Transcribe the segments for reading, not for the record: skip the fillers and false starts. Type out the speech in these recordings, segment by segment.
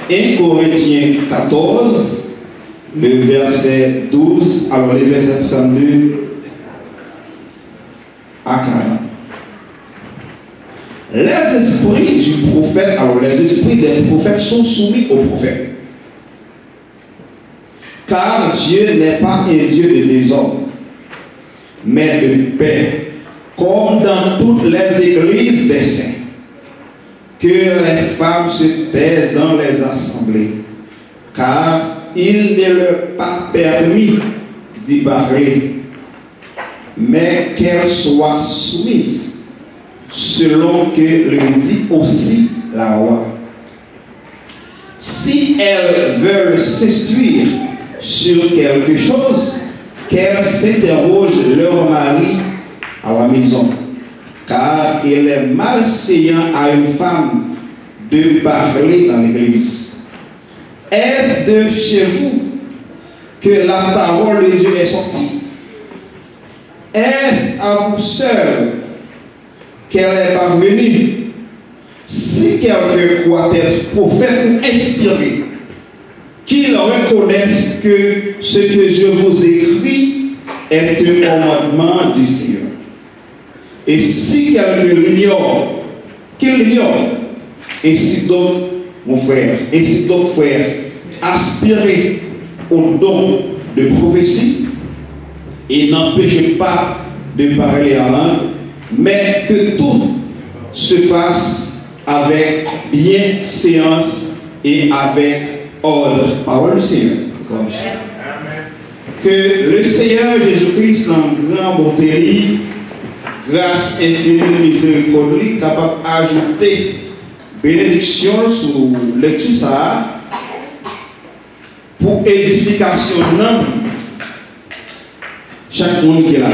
1 Corinthiens 14, le verset 12, alors les versets 32 à 40. Les esprits du prophète, alors les esprits des prophètes sont soumis aux prophètes. Car Dieu n'est pas un Dieu de désordre, mais de paix, comme dans toutes les églises des saints. Que les femmes se taisent dans les assemblées, car il ne leur est pas permis d'y parler, mais qu'elles soient soumises, selon que le dit aussi la loi. Si elles veulent s'instruire sur quelque chose, qu'elles s'interrogent leur mari à la maison, car il est malséant à une femme de parler dans l'église. Est-ce de chez vous que la parole de Dieu est sortie? Est-ce à vous seul qu'elle est parvenue? Si quelqu'un croit être prophète ou inspiré, qu'il reconnaisse que ce que je vous écris est un commandement du Seigneur. Et si quelqu'un l'ignore, qu'il l'ignore. Et si d'autres, mon frère, et si d'autres frères aspirent au don de prophétie et n'empêchez pas de parler en langue, mais que tout se fasse avec bienséance et avec ordre. Parole du Seigneur. Que le Seigneur Jésus-Christ, en grand bonté, grâce infinie, miséricorde, capable d'ajouter bénédiction sous lecture ça pour édification non chaque monde qui est là.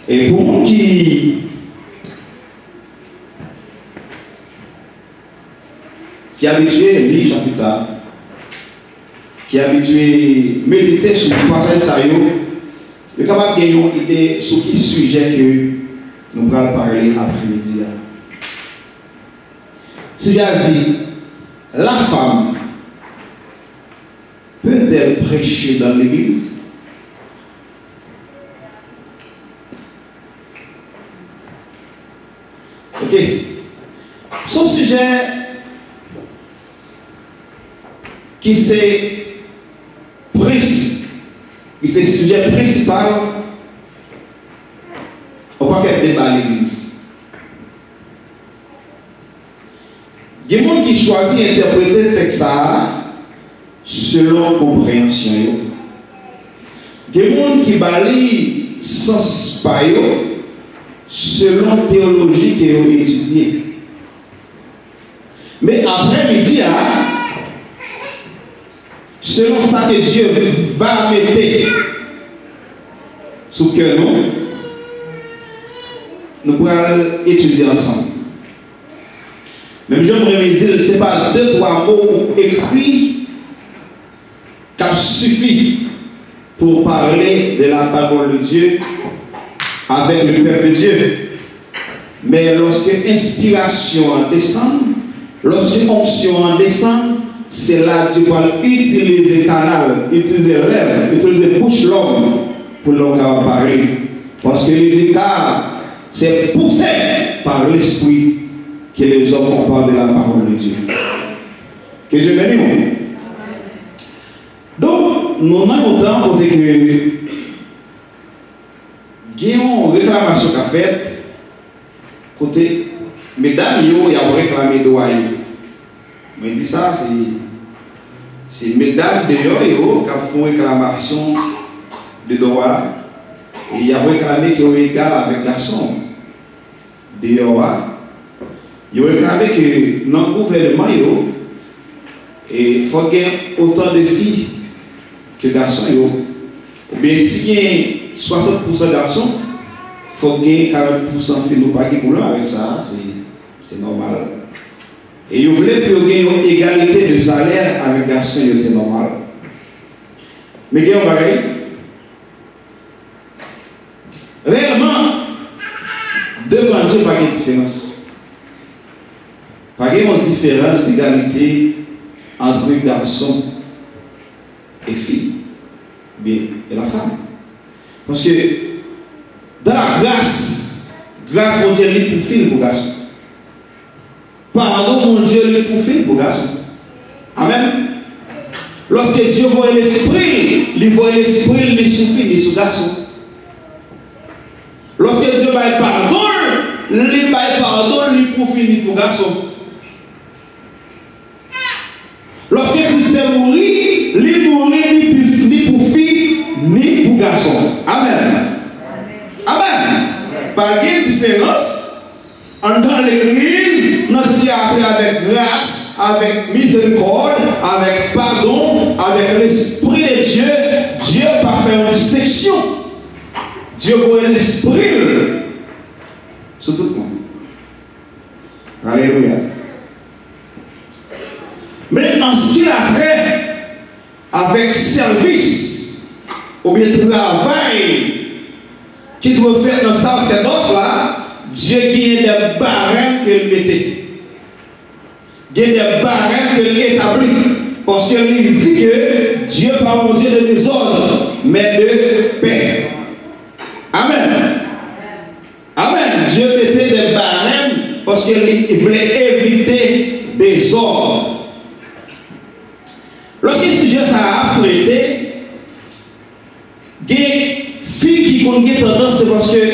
Et pour moi qui est habitué à lire chapitre ça, qui est habitué à méditer sur le passage ça, je suis capable de gagner une idée sur quel sujet que nous allons parler après-midi. Si j'ai dit, la femme peut-elle prêcher dans l'église? Ok. Son sujet qui c'est sujet principal au paquet de débat à l'église. Il y a des gens qui choisissent d'interpréter le texte selon compréhension. Il y a des gens qui balient sens par selon théologie qu'ils ont étudiée. Mais après-midi, selon ça que Dieu va mettre sous cœur nous pourrons étudier ensemble. Même j'aimerais me dire, ce n'est pas 2-3 mots écrits qui suffit pour parler de la parole de Dieu avec le peuple de Dieu. Mais lorsque inspiration descend, lorsque onction descend, c'est là que tu vas utiliser le canal, utiliser lèvres, utiliser bouche l'homme pour l'homme parler. Parce que il dit car c'est poussé par l'esprit que les hommes ont parlé de la parole de Dieu. Que je bénisse. Donc, nous avons autant pour dire que il y a une réclamation qu'a faite côté mesdames, il y a réclamé droit. Mais dit ça, c'est mesdames d'ailleurs qui font réclamation de droit. Et il y a réclamé qu'ils sont égal avec garçons. D'ailleurs, il y a réclamé que dans le gouvernement, il faut qu'il y ait autant de filles que garçons. Ou bien s'il y a 60% de garçons, il faut qu'il y ait 40% de filles. Nous pas qui pour avec ça, c'est normal. Et vous voulez que vous ayez une égalité de salaire avec les garçons, c'est normal. Mais il y a un bagage. Réellement, devant Dieu, pas de différence. Pas de différence d'égalité entre garçon et fille, bien, et la femme. Parce que dans la grâce, mon Dieu, est pour fille pour garçon. Pardon, mon Dieu, est pour fille pour garçon. Amen. Lorsque Dieu voit l'esprit, il voit l'esprit, il suffit, il sous garçon. Lorsque Dieu va pardon, il va pardon, il pour fille pour garçon. Lorsque Christ est mort, il mourit ni pour fille, ni pour garçon. Amen. Amen. Pas de différence dans l'église, nous sommes avec grâce, avec miséricorde, avec pardon, avec l'esprit de Dieu. Dieu va faire une distinction. Dieu voit l'esprit sur tout le monde. Alléluia. Mais en ce qui a trait avec service ou bien travail qui doit faire dans ça, c'est là, Dieu qui est des barèmes qu'il mettait. Il y a des barèmes qu'il établit. Parce qu'il dit que Dieu n'est pas un Dieu de désordre, mais de paix. Amen. Amen. Dieu mettait des barèmes parce qu'il voulait éviter des ordres. Lorsque le sujet ça a traité, des filles qui ont tendance, c'est parce que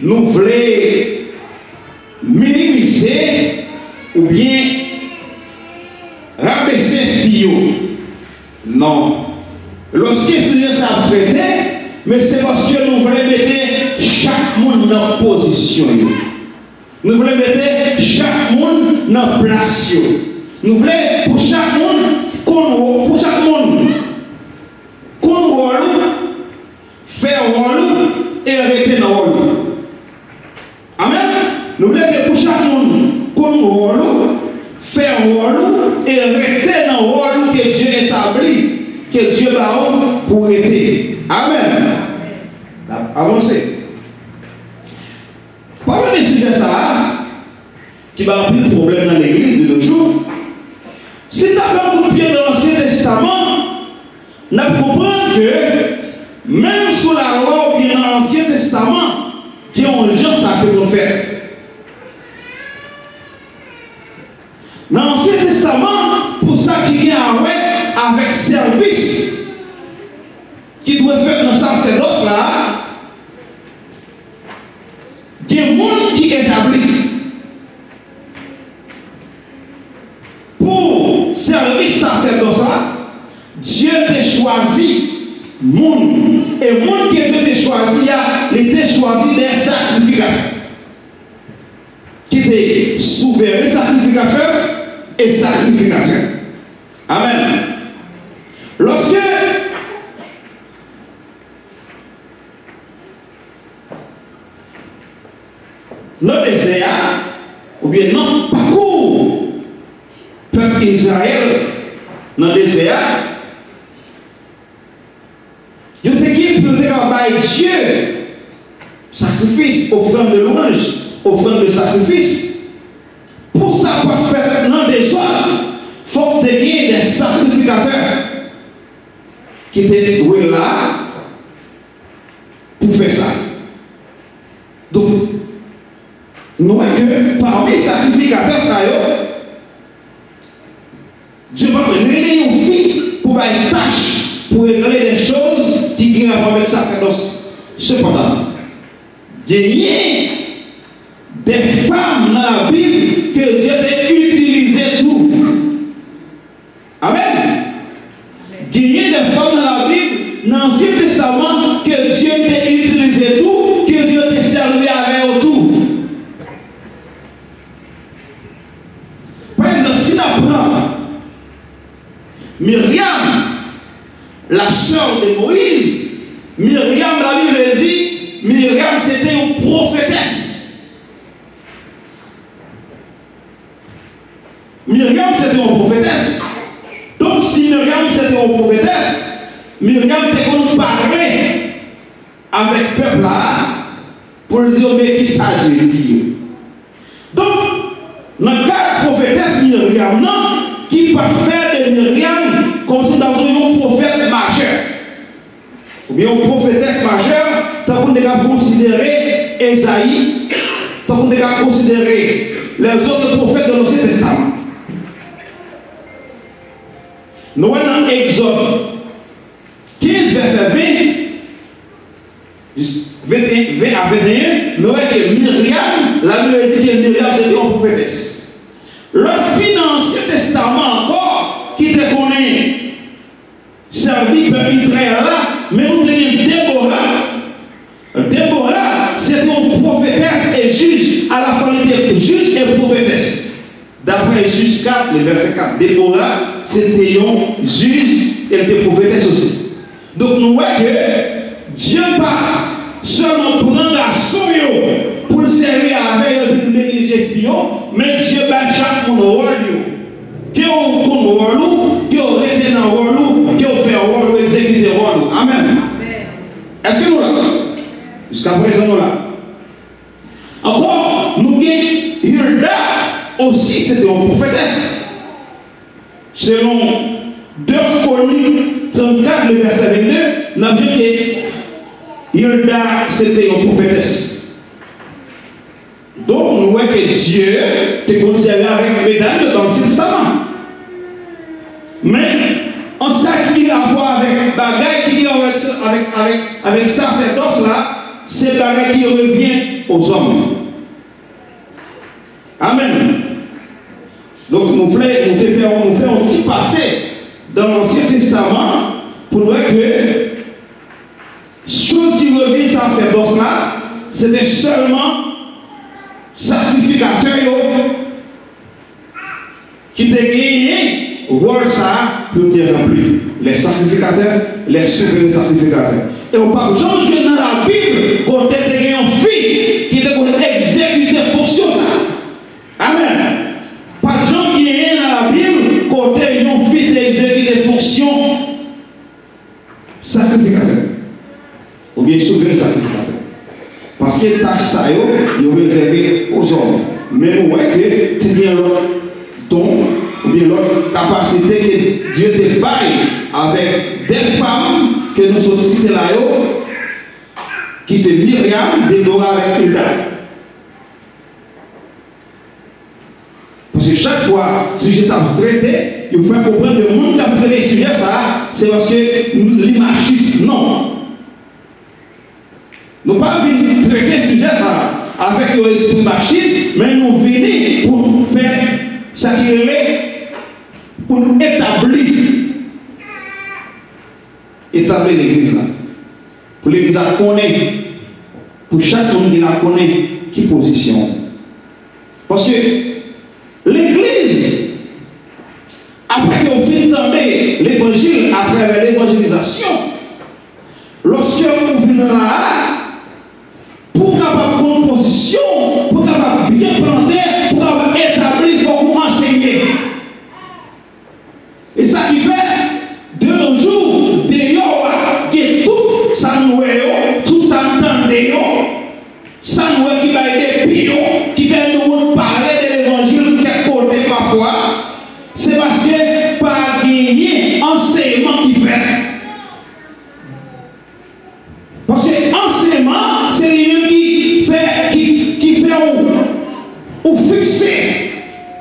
nous voulons minimiser ou bien rabaisser filles. Non. Lorsque le sujet ça a traité, mais c'est parce que nous voulons mettre chaque monde dans position. Nous voulons mettre chaque monde dans place. Nous voulons pour chaque monde, qu'on faire rôle et arrêter dans le rôle. Amen. Nous voulons que pour chaque monde, qu'on faire rôle et arrêter dans le rôle que Dieu établit, que Dieu va pour arrêter. Amen. Avancez. Parlons des sujets ça qui va avoir plus de problème dans l'église de nos jours. Si tu as fait un coup de pied dans l'Ancien Testament, on comprend que même sous la loi ou bien dans l'Ancien Testament, il y a une gens ça que l'on fait. Dans l'Ancien Testament, pour ça qu'il y a avec service qui doit faire dans ça, c'est d'autres là. Il y a des gens qui établissent. Pour servir sacerdoce, Dieu t'a choisi monde. Et le monde qui était choisi, il était choisi des sacrificateurs. Qui étaient souverains sacrificateurs et sacrificateurs. Amen. Lorsque le désert, ou bien non, parcours, peuple Israël, dans le désert, il y a qui peut faire Dieu, sacrifice, offrande de louange, offrande de sacrifice. Pour ça, pour faire dans le désert, il faut tenir des sacrificateurs qui étaient doués là pour faire ça. Donc, nous voyons que parmi les sacrificateurs, ça Dieu va relayer aux filles pour faire une tâche, pour régler des choses qui viennent avec le sacerdoce. Cependant, il y a des femmes dans la Bible que Dieu a utilisé tout. Amen. Il y a des femmes dans la Bible, dans l'Ancien Testament, que Dieu a utilisé tout, que Dieu a servi avec tout. Par exemple, si on prend Myriam, la sœur de Moïse, Myriam, la Bible dit, Myriam c'était une prophétesse. Myriam c'était une prophétesse. Donc si Myriam c'était une prophétesse, Myriam était qu'on parler avec le peuple là pour lui dire mais qui ça je dis. Donc Myriam, non, qui va faire de Myriam comme si dans un prophète majeur. Ou bien une prophétesse majeure, tant qu'on est considérer Esaïe, tant qu'on est considérer les autres prophètes de l'Ancien Testament. Nous sommes dans Exode 15, verset 20 à 21, nous voyons que Myriam, la Bible dit que Myriam c'était une prophétesse. L'autre fille dans l'Ancien Testament encore, qui te connaît, servi par Israël là, mais nous tenons Déborah. Déborah, c'est une prophétesse et juge, à la fois elle était juge et prophétesse. D'après Juge 4, le verset 4, Déborah, c'était un juge, elle était prophétesse aussi. Donc nous voyons que Dieu part seulement prendre la soyo pour le servir avec le négliger, mais Dieu bat chaque rôle. Qui ont rôle, qui ont été dans le rôle, qui ont fait un rôle, exécuté le rôle. Amen. Est-ce que nous l'avons? Jusqu'à présent, nous l'avons. Encore, nous avons Hilda aussi, c'était une prophétesse. Selon 2 Chroniques 34, le verset 22, nous avons vu que Hilda, c'était une prophétesse. Donc, nous voyons que Dieu te considéré avec mesdames dans le Testament. Mais, en ce qui a à voir avec bagaille qui avec sacerdoce là, c'est bagaille qui revient aux hommes. Amen. Donc, nous faisons un petit passé dans l'Ancien Testament pour voir que chose qui revient sacerdoce là, c'était seulement sacrificateur qui te gagné rôle ça pour te remplir. Les sacrificateurs, les souverains sacrificateurs. Et on parle Jean dans la Bible qu'on te gagné une fille qui te connaît exécuter fonction ça. Amen. Pas Jean qui est dans la Bible qu'on te gagné une fille d'exécuter fonction sacrificateur. Ou bien souverain sacrificateur. Parce que tâche ça, il est réservé aux hommes. Mais nous voyons que tu viens l'autre don, ou bien l'autre capacité que Dieu te baille avec des femmes que nous sommes cités là, qui c'est Myriam, Déborah avec Hilda. Parce que chaque fois, si je ça traité, il faut comprendre que le monde qui a traité sur ça, c'est parce que les machistes, non. Nous ne pas venir traiter ce sujet ça avec le esprit machiste, mais nous venons pour faire ce qui est pour nous établir l'église là. Pour l'église à connaître, pour chaque monde qui la connaît, qui position. Parce que l'église, après qu'on finit d'entendre l'évangile à travers l'évangélisation, lorsque vous venez là, pour capable prendre position, pour capable bien planter, pour capable établir, il faut vous enseigner. Et ça qui fait, de nos jours, d'ailleurs, que tout ça nous est, tout ça entendez, ça nous est qui va aider pion, qui fait nous parler de l'évangile, quelque côté parfois, c'est parce que pas gagner enseignement qui fait. Parce que enseignement, c'est lui qui fait ou fixer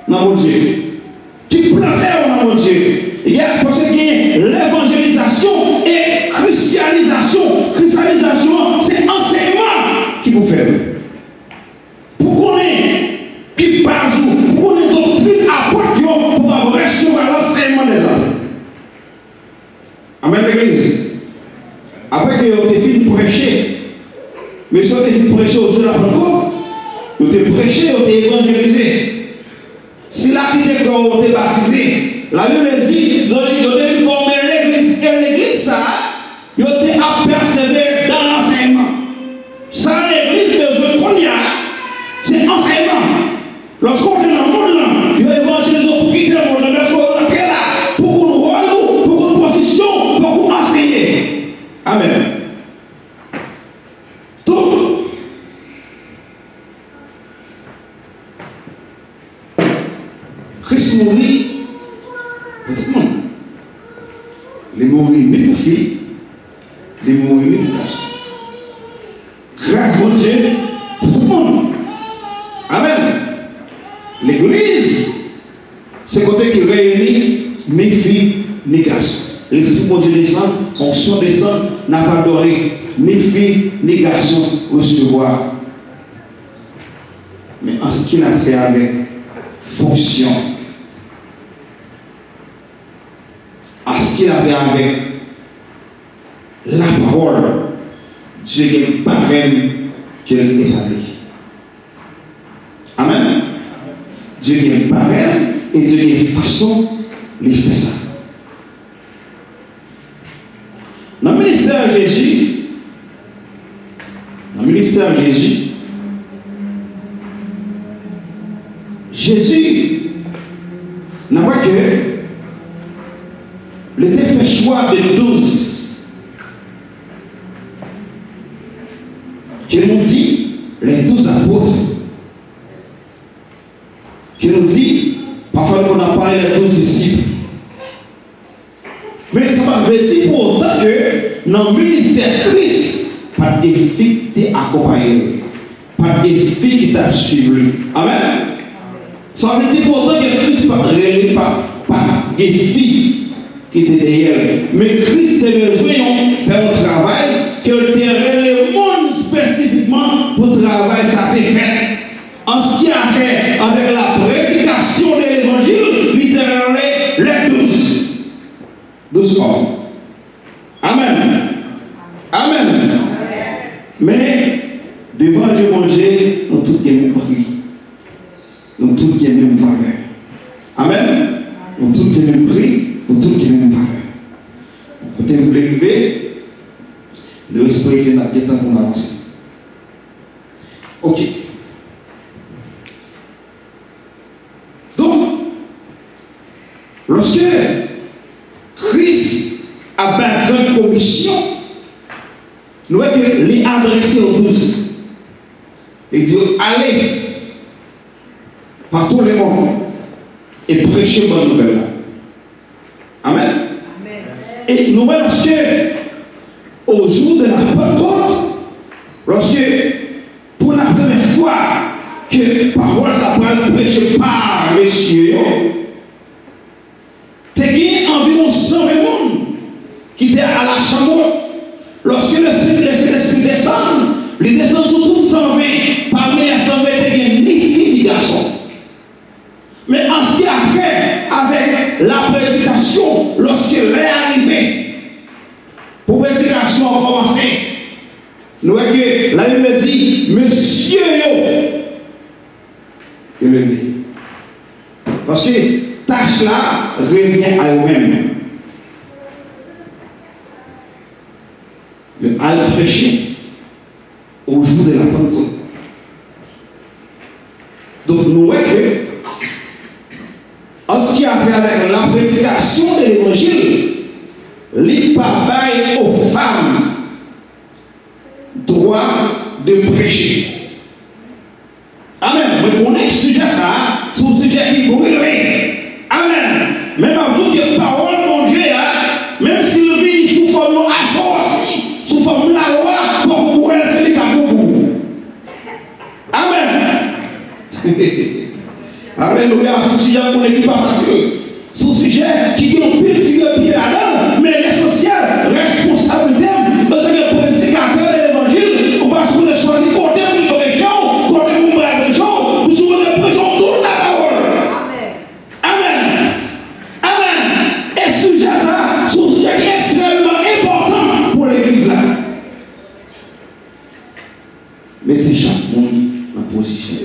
dans mon Dieu, qui planter dans mon Dieu. Il y a parce que l'évangélisation et christianisation. Christianisation, c'est enseignement qui vous fait. Pour qu'on ait qui passe, pour qu'on ait doctrine apporte, pour avoir recevoir l'enseignement des hommes. Amen, l'église. Après que vous avez fini de prêcher, mais si vous avez fini de prêcher aux yeux de la Pentecôte, vous avez prêché, vous avez évangélisé. Si la critique vous avez baptisé, la Bible dit, vous avez formé l'église, et l'église, ça, vous avez persévérer dans l'enseignement. Ça, l'église, besoin qu'on y a, c'est enseignement. Lorsqu'on est dans le monde, là, vous avez évangélisé pour quitter le monde, mais lorsqu'on est là, pour qu'on nous voit, pour qu'on position, pour qu'on enseigner. Amen. Donc, Christ mourit il mourit ni pour fille, il mourit ni pour garçon. Grâce à Dieu pour tout le monde. Amen. L'église, c'est côté qui réunit ni filles ni garçons. L'Esprit de Dieu descend, on soit descend, n'a pas adoré ni filles ni garçons recevoir. Mais en ce qu'il a fait avec fonction, en ce qu'il a fait avec la parole, Dieu est barème qu'il établit. Amen. Dieu est barème et Dieu est façon, il fait ça. Dans le ministère de Jésus, Jésus n'a pas que il était fait choix de 12. Qui nous dit les 12 apôtres. Qui nous dit, parfois on a parlé des 12 disciples. Mais ça veut dire pour autant que dans le ministère de Christ, pas de filles qui t'accompagnent, pas de filles qui t'a suivi. Amen. Ça veut dire pour autant que Christ ne pas des filles qui étaient derrière. Mais Christ a besoin de faire un travail que le monde spécifiquement pour le travail ça fait fait. En ce qui a fait avec la prédication de l'évangile, littéralement les 12 hommes. Amen. Amen. Mais devant Dieu manger, nous tous les mêmes prix. Nous tous les mêmes valeurs. Amen. Nous tous les mêmes prix, nous tous les mêmes valeurs. Quand vous voulez arriver, le esprit qui n'a pas de temps pour avancer. Ok. Donc, lorsque Christ a fait une commission, nous voyons qu'il est adressé aux 12. Il dit allez par tous les mondes et prêchez bonne nouvelle. Amen. Amen. Et nous voyons lorsque, au jour de la Pentecôte, lorsque pour la première fois que parole s'appelle prêcher par les cieux, tu as environ 120 personnes qui étaient à la chambre. Lorsque l'Esprit descend, il descend sur toutes 120. Parmi les 120, il y a ni filles ni garçons. Mais ensuite, après, avec la prédication, lorsqu'il est arrivé, pour la prédication a commencé, nous voyons que la Bible dit, monsieur yo, parce que tâche là revient à eux-mêmes. À la prêcher au jour de la Pentecôte. Donc nous voyons que en ce qui a fait avec la prédication de l'évangile, les papas aux femmes droit de prêcher. Amen. Mais on est sujet ça, c'est un sujet qui brûle. Amen. Même en tout cas, parole mon Dieu, même si le vit sous forme assorti, sous forme de la loi, il faut courir c'est les capons. Amen. Alléluia. Ce sujet pour l'équipe pas facile. Ce sujet qui est un petit pied là-dedans, mais l'essentiel, responsabilité, en tant que prédicateur de l'évangile, on va se choisir côté pour une région, côté pour une région, pour se représenter toute la parole. Amen. Amen. Et ce sujet ça, c'est un sujet qui est extrêmement important pour l'église là. Mettez chaque monde en position.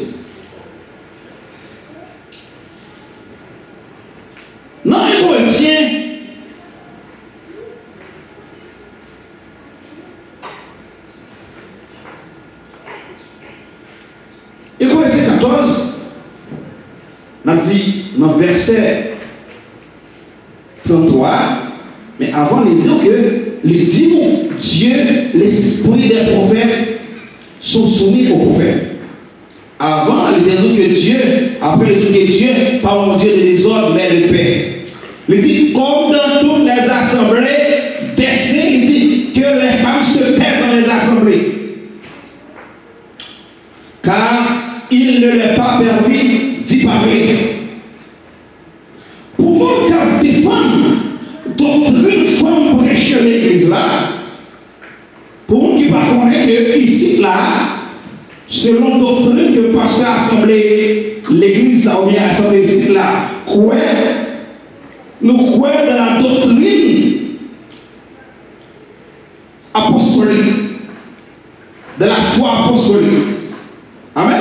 Non, les chrétiens, et Corinthiens 14, on a dit dans le verset 33, mais avant il dit que les dit Dieu, l'esprit des prophètes sont soumis aux prophètes. Avant, il dit que Dieu, après il dit que Dieu, pas un Dieu de désordre, mais de paix. Il dit comme dans toutes les assemblées, ne leur a pas permis d'y parler. Pour moi, quand défendre doctrine femme prêcher l'église là, pour moi qui par contre que ici là, selon doctrine que le pasteur a assemblé l'église ou bien assemblé ici là, quoi, nous croyons dans la doctrine apostolique, de la foi apostolique. Amen.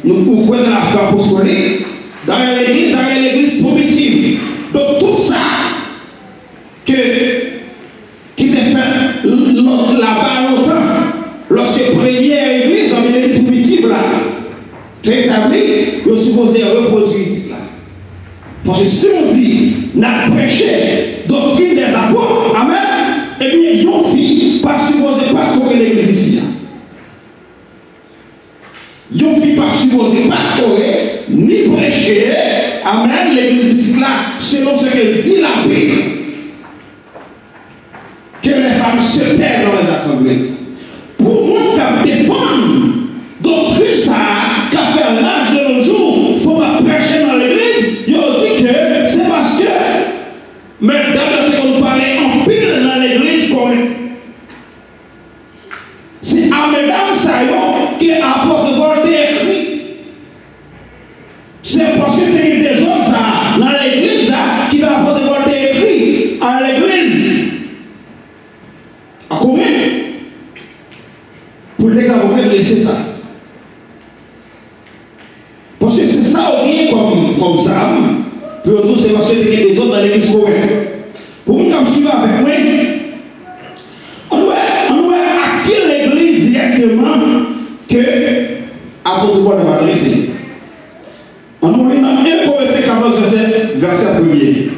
Nous croyons dans la foi apostolique, dans l'église primitive. Donc tout ça qui était fait là-bas longtemps, lorsque première église, en l'église primitive là, très établie, nous supposons reproduire ici là. Parce que si on dit, n'a prêché doctrine des apôtres, amen, eh bien, yon fille pas supposé pastorer l'église ici. Yon fille pas supposé pastorer, ni prêcher, amen, l'église ici là, selon ce que dit la Bible. Que les femmes se taisent dans les assemblées. Pour moi, qui défendre doctrine ça, qui a fait l'âge de nos jours, il faut pas prêcher dans l'église, il dit que c'est parce que, mais d'abord qu'on parlait en pile dans l'église, c'est à mesdames ça qui apporte votre écrit. C'est parce que il y a des autres dans l'église qui va apporter votre écrit à l'église. À combien? Pour les gars, vous pouvez laisser ça. Parce que c'est ça au rien comme ça. Pour nous, c'est parce que il y a des autres dans l'église. Pour nous, comme suivre avec moi, on doit acquérir l'église directement que apôtre Paul va adresser. On nous lit dans 1 Corinthiens 14, verset 1er.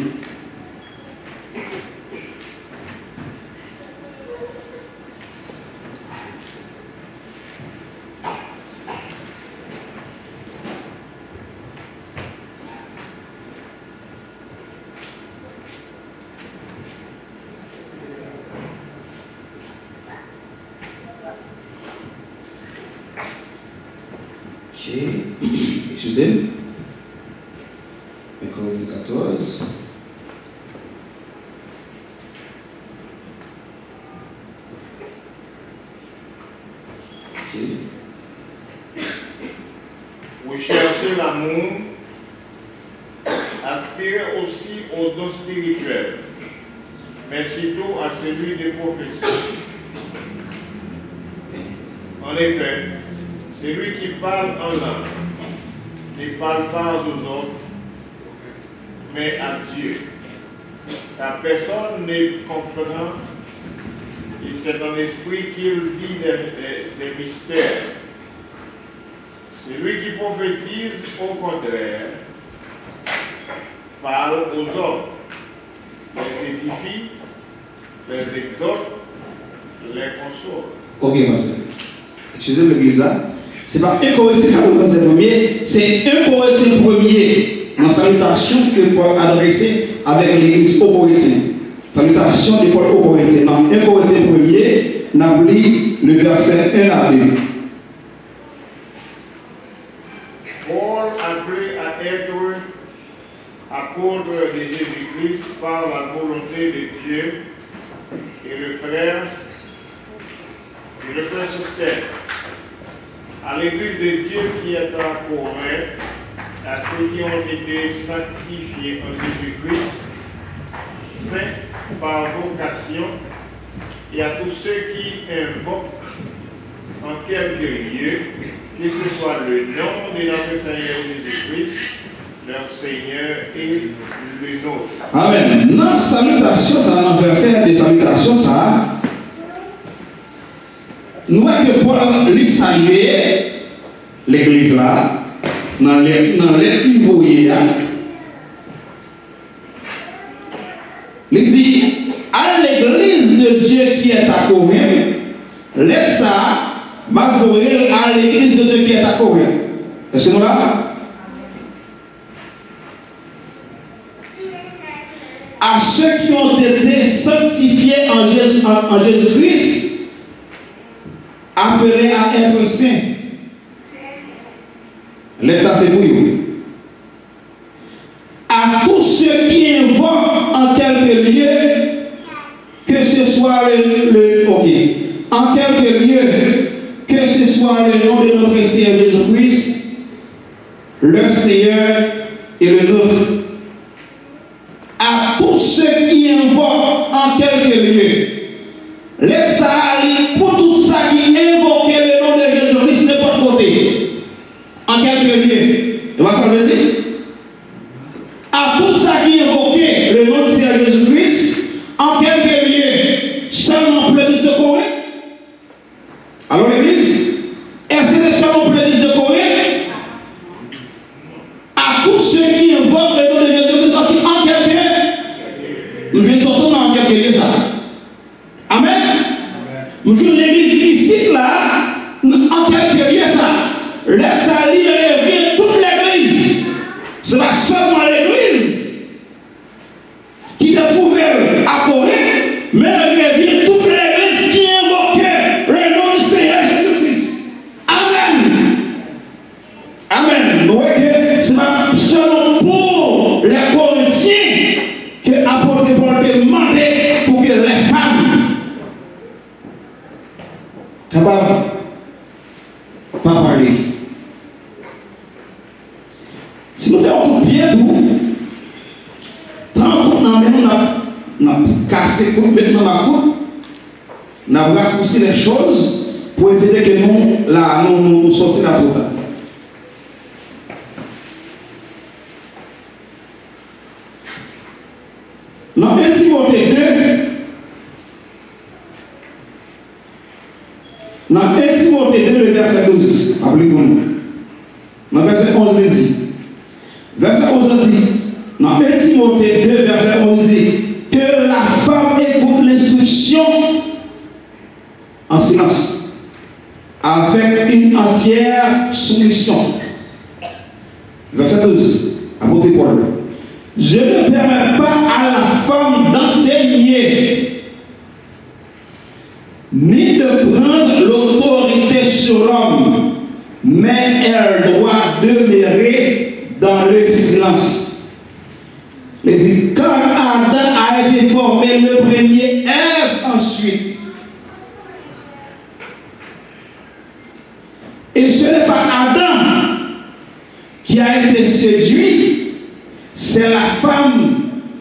Excusez. 1 Corinthiens 14. Recherchez l'amour, aspirez aussi au don spirituel, mais surtout à celui des prophéties. En effet, celui qui parle en langue ne parle pas aux autres, mais à Dieu. Car personne ne comprend, et c'est en esprit qu'il dit des mystères. Celui qui prophétise, au contraire, parle aux hommes, les édifie, les exhorte, les console. Ok, monsieur. Excusez-moi, l'église là. C'est pas 1 Corinthiens 14, verset 1er, c'est 1 Corinthiens 1er, dans salutation que Paul a adressée avec l'église aux Corinthiens. Salutation de Paul aux Corinthiens. Dans 1 Corinthiens 1er, on a lu le verset 1 à 2. Paul, appelé à être apôtre de Jésus-Christ par la volonté de Dieu, et le frère Sostène, à l'église de Dieu qui est à Corinthe, à ceux qui ont été sanctifiés en Jésus-Christ, saints par vocation, et à tous ceux qui invoquent en quelque lieu, que ce soit le nom de notre Seigneur Jésus-Christ, leur Seigneur et le nôtre. Amen. Dans la salutation, ça dans le verset de salutation, ça. Nous voyons que Paul lui saluait l'église là, dans les niveaux là. Il dit à l'église de Dieu qui est à Corinthe, laisse ça, m'a voulu à l'église de Dieu qui est à Corinthe. Est-ce que nous là? À ceux qui ont été sanctifiés en Jésus-Christ, appelés à être saints. Laisse ça, c'est pour vous. À tous ceux qui invoquent en quelque lieu, que ce soit en quelque lieu, que ce soit le nom de notre Seigneur Jésus-Christ, le Seigneur et le nôtre. À tous ceux qui invoquent en quelque lieu, laisse ça aller pour tout ça qui invoque le nom de Jésus-Christ de n'importe côté. En quelque lieu. Tu vois ça veut dire? À tout ça qui invoquait le nom de Seigneur Jésus-Christ, en quelque lieu, seulement pour l'église de Corée. Alors l'église, est-ce que c'est seulement pour l'église de Corée? À tous ceux qui invoquent le nom de Jésus-Christ, en quelque lieu, nous venons tout dans quelque lieu ça. Amen. Nous jouons l'église ici là, en quelque lieu ça. Laisse aller et toute l'église. Ce n'est pas seulement l'église qui te trouvait à Corée, mais revient toute l'église qui invoquait le nom du Seigneur Jésus-Christ. Amen. Amen. Nous voyons que ce n'est pas seulement pour les Corinthiens que l'apôtre Paul demandait pour que les femmes capables de pas parler. Si nous faisons bien tout, tant que nous avons cassé complètement la coupe, nous avons raccourci les choses pour éviter que nous sortions de la route. Dans 1 Timothée 2, dans 1 Timothée 2, le verset 12, appliquons-nous. Dans le verset 11, il dit, verset 11 dit, dans 1 Timothée 2, verset 11 dit, que la femme écoute l'instruction en silence, avec une entière soumission. Verset 12, apôtre Paul. Je ne permets pas à la femme d'enseigner, ni de prendre l'autorité sur l'homme, mais elle doit demeurer dans le silence. Il dit, quand Adam a été formé le premier, Ève ensuite. Et ce n'est pas Adam qui a été séduit, c'est la femme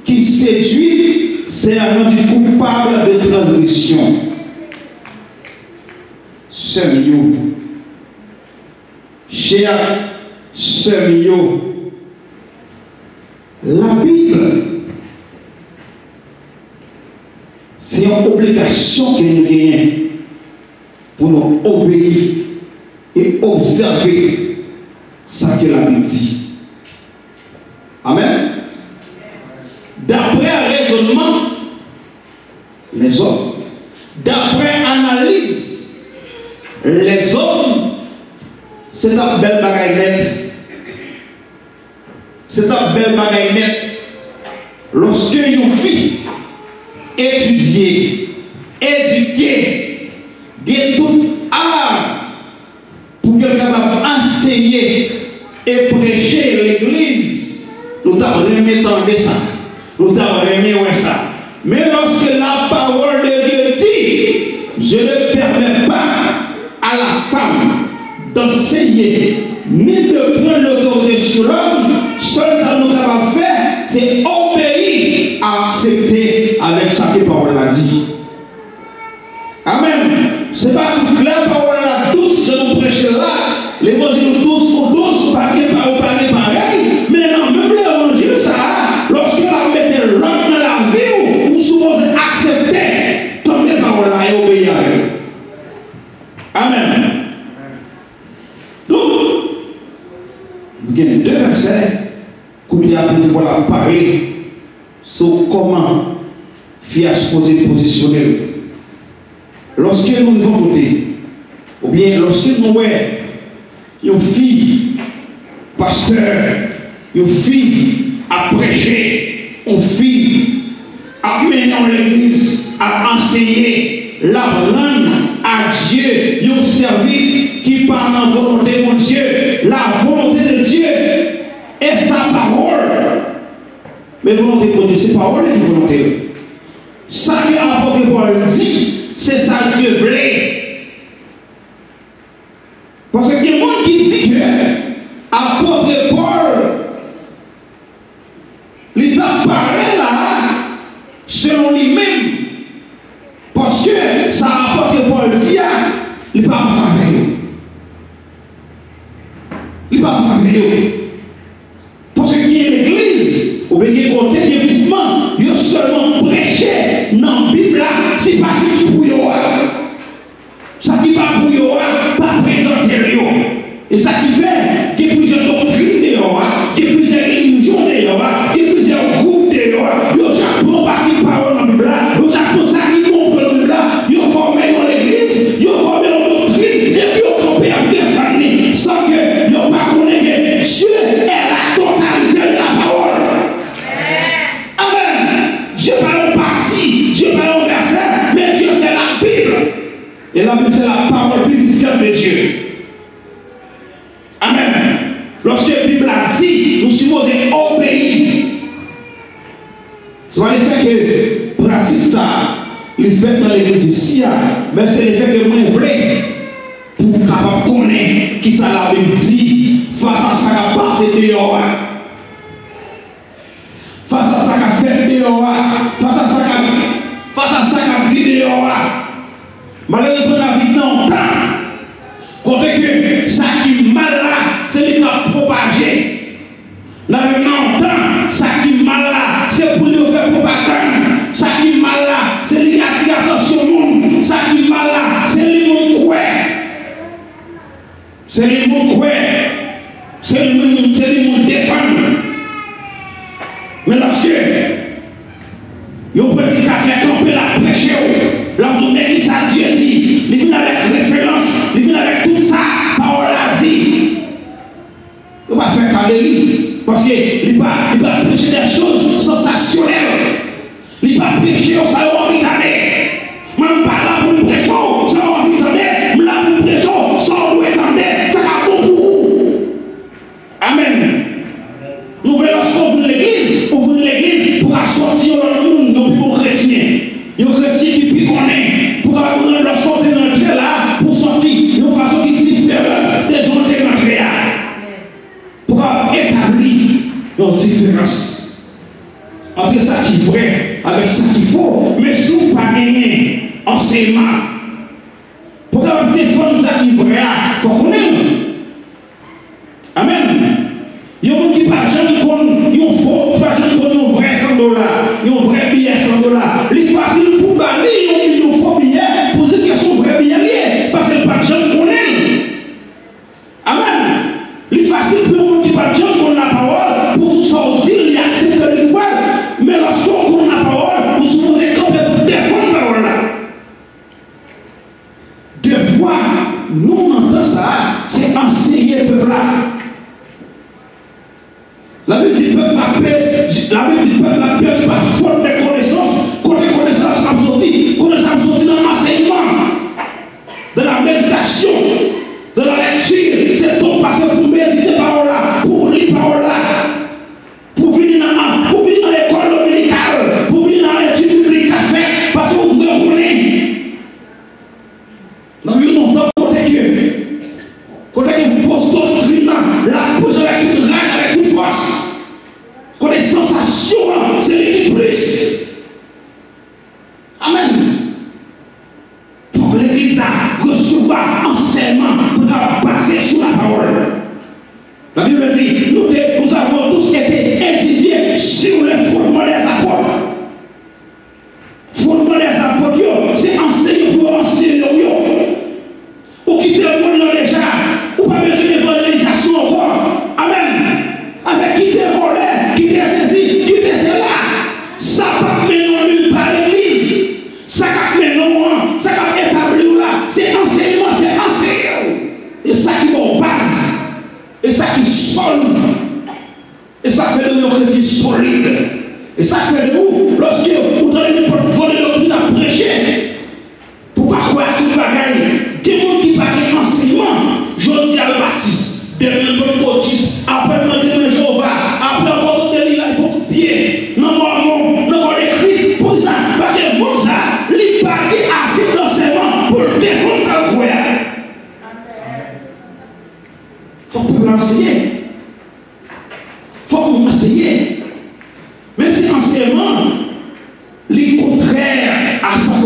qui séduit, c'est rendu coupable de transgression. Sœur Mio, cher Sœur Mio, la Bible, c'est une obligation que nous gagnons pour nous obéir et observer ce que la Bible dit. Amen. D'après raisonnement, les hommes, d'après analyse, les hommes, c'est un bel bagaille. C'est un bel bagaille. Lorsque une fille étudiée, éduquée, de tout art pour qu'elle soit capable d'enseigner et prêcher l'église, nous t'avons remis ça. Nous t'avons remis ça. Mais lorsque la parole de Dieu dit, je ne permets pas à la femme d'enseigner, ni de prendre l'autorité sur l'homme, seul ça nous avons fait, c'est obéir à accepter avec ce que la parole a dit. Amen. Ce n'est pas toute la parole là, tous, je nous prêche là, l'évangile tous pour tous, parler pareil, mais non, même l'évangile ça, lorsque la mettez l'homme dans la vie, vous supposez accepter toutes les paroles là et obéir à eux. Amen. Donc, il y a deux versets qu'il y a pour la parler sur comment faire se positionner. Lorsque nous devons voter, ou bien lorsque nous voyons une fille, pasteur, une fille à prêcher, une fille à mener dans l'église, à enseigner, la rendre à Dieu, un service qui part en volonté de Dieu, la volonté de Mais volonté pour Dieu, c'est parole qui est volonté. Ça que l'apôtre Paul dit, c'est ça que Dieu voulait. Parce qu'il y a des gens qui disent que l'apôtre Paul, il a parlé là, selon lui-même. Parce que ça l'apôtre Paul dit, il n'est pas en faveur. Il n'est pas en faveur. Parce qu'il y a l'église, ou bien il y a côté de mouvement, il y a seulement prêché dans la Bible, c'est pas ce qui pour vous. Ça qui pas pour vous, pas présenter vous. Et ça qui fait qu'il y a plusieurs doctrines de vous, qu'il y a plusieurs religions de vous, qu'il y a plusieurs groupes de vous, il y a chaque bon parti de parole dans la Bible, il y a chaque bon ça qui comprend dans la Bible, il y a formé dans l'église, il y a formé dans la doctrine, et puis il y a campé à défendre sans que il n'y a pas connaît que Dieu est la totalité de la parole. Amen. Dieu parle en partie, Dieu parle en verset, mais Dieu c'est la Bible. Et la Bible c'est la parole vivifiante de Dieu. Amen. Lorsque la Bible a dit, nous supposons obéir. C'est pas le fait que pratique ça, le fait dans l'église ici, mais c'est le fait que moi je voulais pour capable connaître qui ça la Bible dit face à ça qui a passé dehors, face à ça qui a fait dehors, face à ça qui a dit dehors. Malheureusement, la vie dans le temps, côté que ça qui est mal là, c'est lui qui a propagé. La vie dans le temps, ça qui est mal là, c'est pour lui faire propagande. Ça qui est mal là, c'est lui qui a dit attention au monde. Ça qui est mal là, c'est lui qui croit. C'est lui qui croit. C'est lui qui défend. Mais lorsque vous pouvez dire qu'on peut la prêcher, là vous avez dit ça, Dieu dit, il vient avec référence, il vient avec tout ça, parole a dit. On va faire caler lui, parce qu'il va prêcher des choses sensationnelles. Il va prêcher au salon en vitané. Même pas là pour le prêcher, ça va en vitané, là pour le prêcher, ça va en ça va bon pour vous. Amen. Nous voulons sauver l'église, ouvrir l'église pour assortir le monde de pour chrétien. Les chrétiens qui puis connaissent, pour avoir leur sortie d'entrée là, pour sortir d'une façon qui est différente des gens qui rentrent là. Pour établir une différence entre ça qui est vrai avec ça qu'il faut, mais si vous ne pas gagner enseignement, pour défendre ça qui est vrai, il faut qu'on aime. Amen. Il y a des gens qui ne parlent jamais comme ils font, pas jamais comme un vrai $100, un vrai billet $100. Il est facile pour parler, ils font billet pour dire qu'ils sont vrais billets, parce que pas de gens qu'on aime. Amen. Il est facile pour les gens qui ne parlent jamais comme la parole, pour tout sortir, ils acceptent l'école, mais lorsqu'on connaît la parole, vous supposez camper pour défendre la parole là. Devoir, nous on entend ça, c'est enseigner le peuple là. La Bible dit peuple a perdu par faute de connaissances, quand les connaissances sont sorties, dans l'enseignement, de la méditation, de la lecture. C'est ton passé pour méditer parole là, pour lire parole là, pour venir dans l'école dominicale, pour venir dans l'étude biblique à faire, parce que vous devez connaître. Dans le longtemps, côté que une fausse doctrine, la pose avec toute rage, avec toute force. Quand les sensations, c'est l'équipe plus.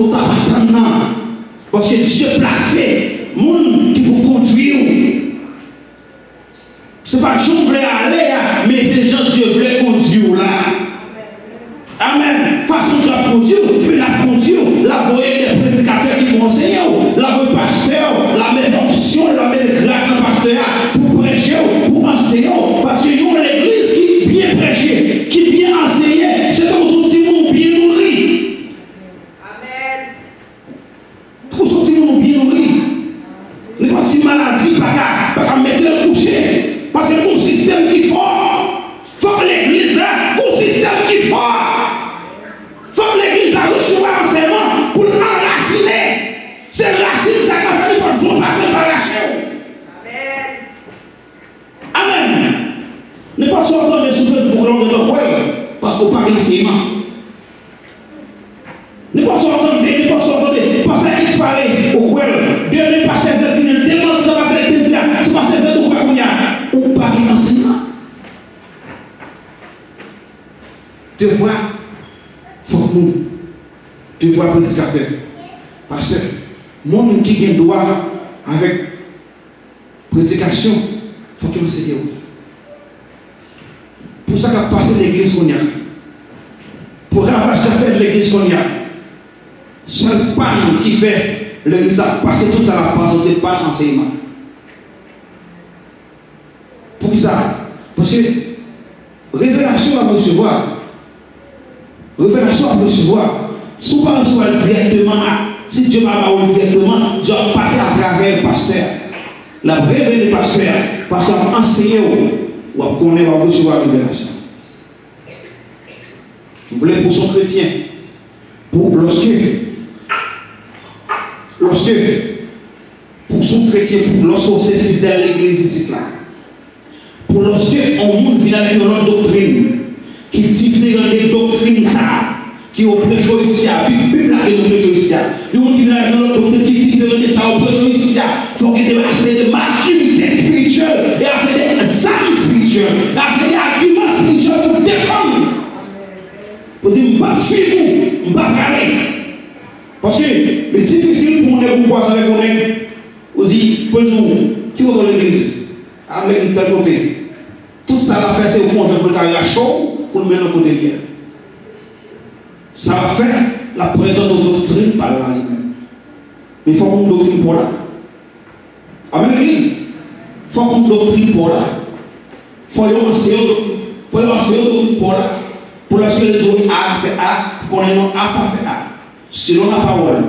qu'on t'a pas attendre. Parce que Dieu placé, monde qui vous conduire. Ce n'est pas je voulais aller, mais c'est gens Dieu voulait conduire là. Amen. Façon de la conduire, puis la conduire, la voie des prédicateurs qui vont enseigner, la voie pasteur, la même onction, la même grâce en pasteur pour prêcher, pour enseigner. Parce que nous, l'église qui bien prêcher, qui bien enseigner, c'est comme si nous bien nourris. Amen. Comme si nous bien nourris. N'est pas si maladie, pas qu'à mettre le coucher. Parce que mon système qui est fort, il faut que l'église là, mon système qui est fort, il faut que l'église a reçu un enseignement pour l'enraciner. C'est racine, ça qu'a fait pour vous passer par la chair. Amen. Amen. Ne pas sortir de souffrances pour l'homme de votre parce qu'on parle d'enseignement. Ne pas sortir de pas faire disparaître au coin. De ne pas faire cette demande, ça va faire plaisir. C'est pas cette demande qu'on y a. Ou pas d'enseignement. Devoir, il faut que nous, devoir prédicateur. Parce que, monde qui a droit avec prédication, il faut qu'il enseigne. Pour ça qu'a passé l'église qu'on y a. Pour ravage qu'a fait l'église qu'on y a. Seul panne qui fait l'église a passé tout ça la passe, c'est pas l'enseignement. Pour ça, parce que révélation à recevoir, si on va recevoir directement, si Dieu m'a parlé directement, je vais passer à travers le pasteur. La révéler le pasteur, parce qu'on enseigne ou qu'on va recevoir la révélation. Vous voulez pour son chrétien, pour pour son chrétien, pour lorsqu'on s'est fidèle à l'église ici là. Pour lorsque on monde vient avec une doctrine qui diffère des doctrines qui ont prêché ici, puis Bible a prêché ici. Le monde qui vient avec une doctrine qui diffère de ça, on prêche ici. Il faut qu'il y ait assez de maturité spirituelle et assez d'examen spirituel, assez d'arguments spirituels pour défendre. Pour dire, je ne vais pas suivre, je ne vais pas parler. Parce que c'est difficile pour nous voir avec nous. Aussi, pour nous, qui va dans l'église, à l'église de côté. Tout ça va faire, c'est au fond de la chaud pour le mettre au côté de ça va faire la présence de doctrine par là lui-même. Mais il faut qu'on doctrine pour là. Amen, l'église. Il faut qu'on doctrine pour là. Il faut qu'on enseigner pour là. Pour la suite, les autres A fait A, qu'on ait non A pas fait A. Selon la parole,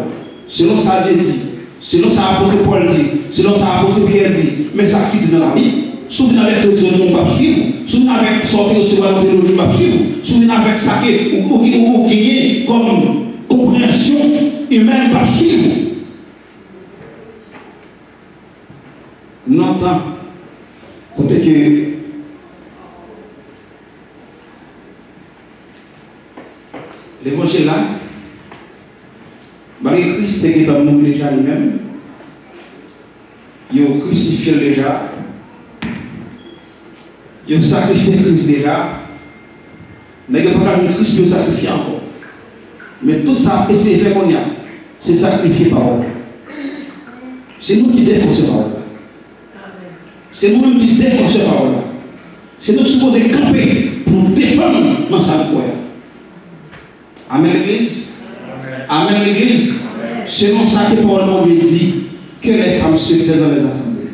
selon ça Dieu dit, selon ça apôtre Paul dit, selon ça apôtre Pierre dit, mais ça qui dit dans la Bible. Souvenez avec les autres, on va suivre. Souvenez avec sortir au second de l'autre, on va suivre. Souvenez avec ça ou gagner comme compréhension humaine, on va suivre. Nous entendons, côté que l'évangile là, malgré Christ qui est dans nous déjà lui-même, il a crucifié déjà. Il a sacrifié Christ déjà, mais il n'y a pas de Christ qui a sacrifié encore. Mais tout ça, c'est fait qu'on y a, c'est sacrifié par eux. C'est nous qui défendons ces paroles-là. C'est nous qui défendons ces paroles-là. C'est nous qui sommes supposés camper pour défendre dans sa foi. Amen l'Église. Amen l'Église. C'est non ça que Paul nous dit que les femmes se font dans les assemblées.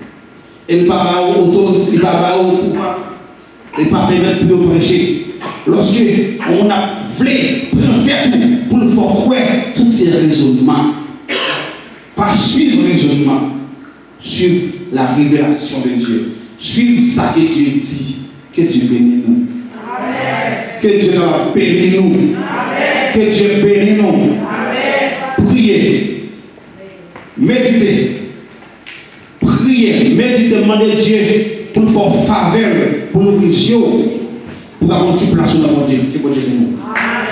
Et ne pas autorité, il ne pas pouvoir. Et pas permettre de prêcher. Lorsque on a voulu prendre tête pour le faire croire tous ces raisonnements, pas suivre le raisonnement, suivre la révélation de Dieu, suivre ça que Dieu dit, que Dieu bénisse nous. Amen. Que Dieu bénisse nous. Amen. Que Dieu bénisse nous. Amen. Priez, méditez, priez, méditez, demandez Dieu pour nous faire faveur, pour nous ouvrir les yeux, pour avoir une place dans le Dieu, qui peut nous. Amen.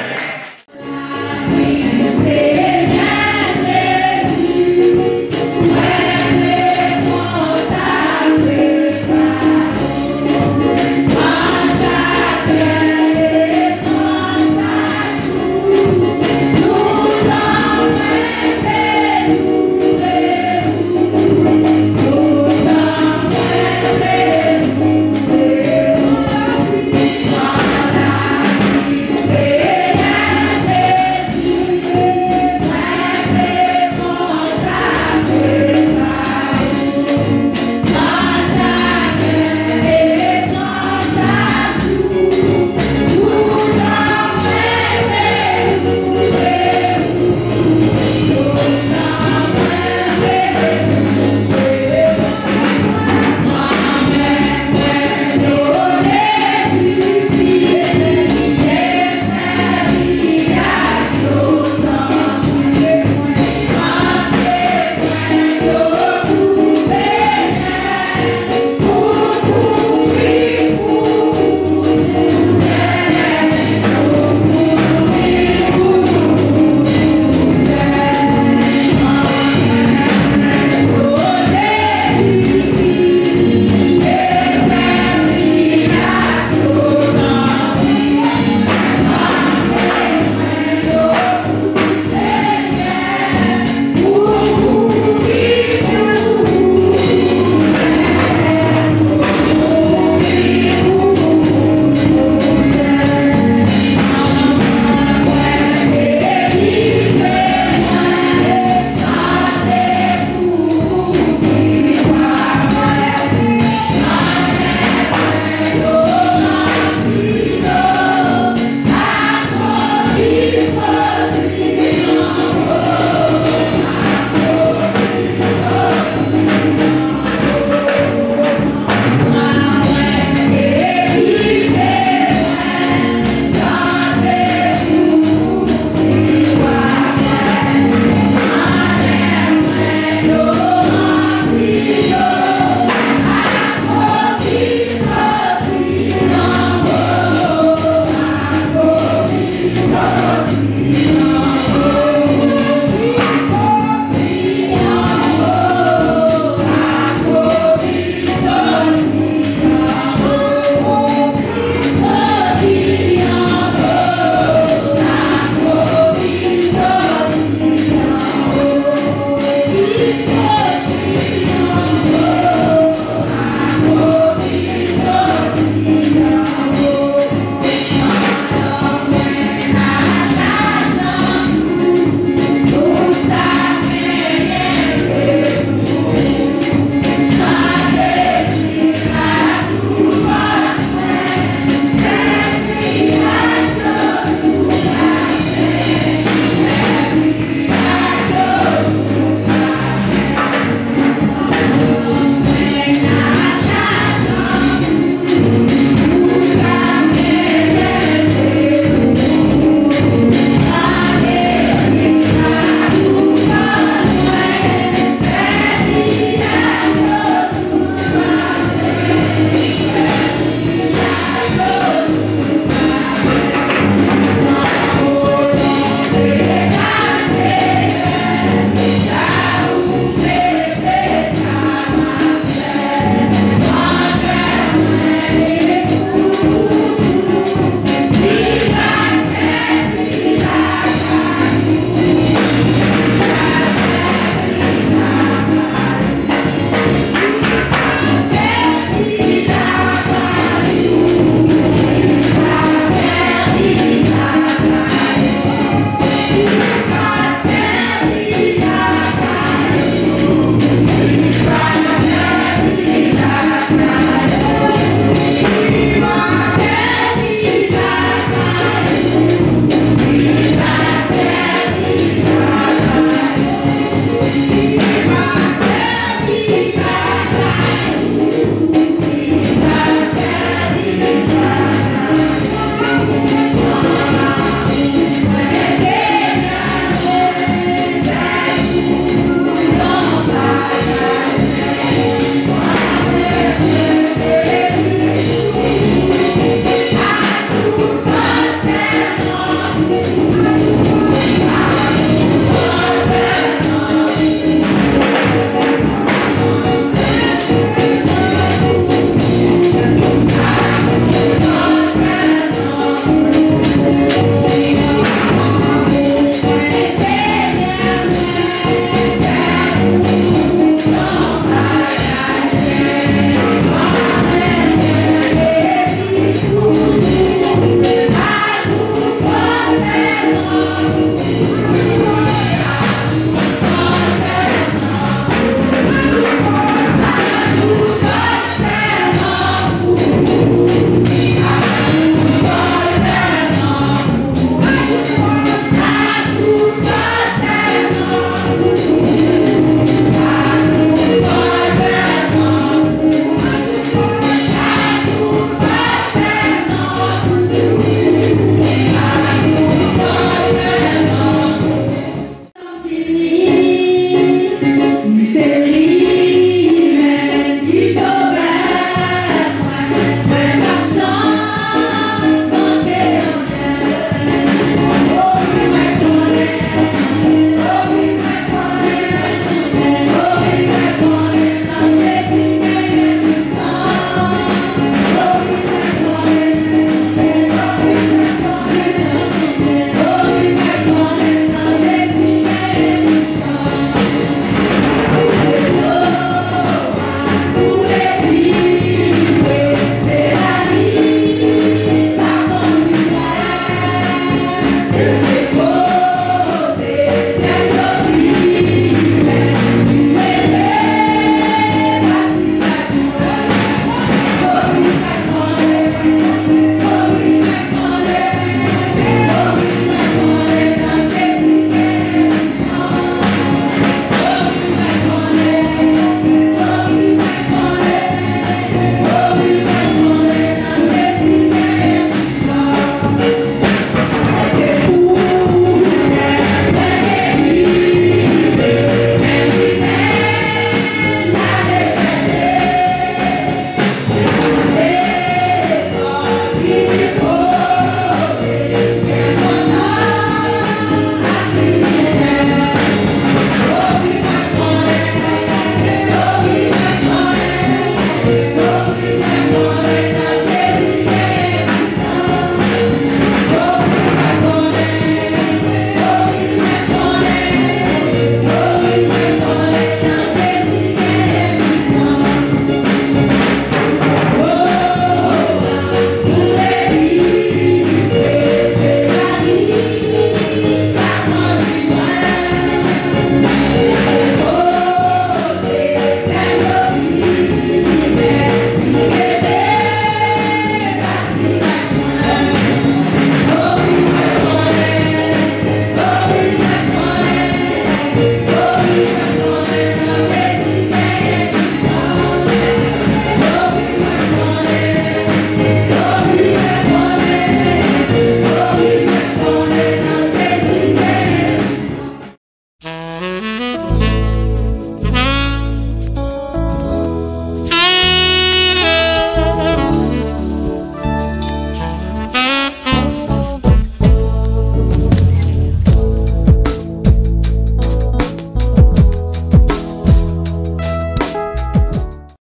Thank you.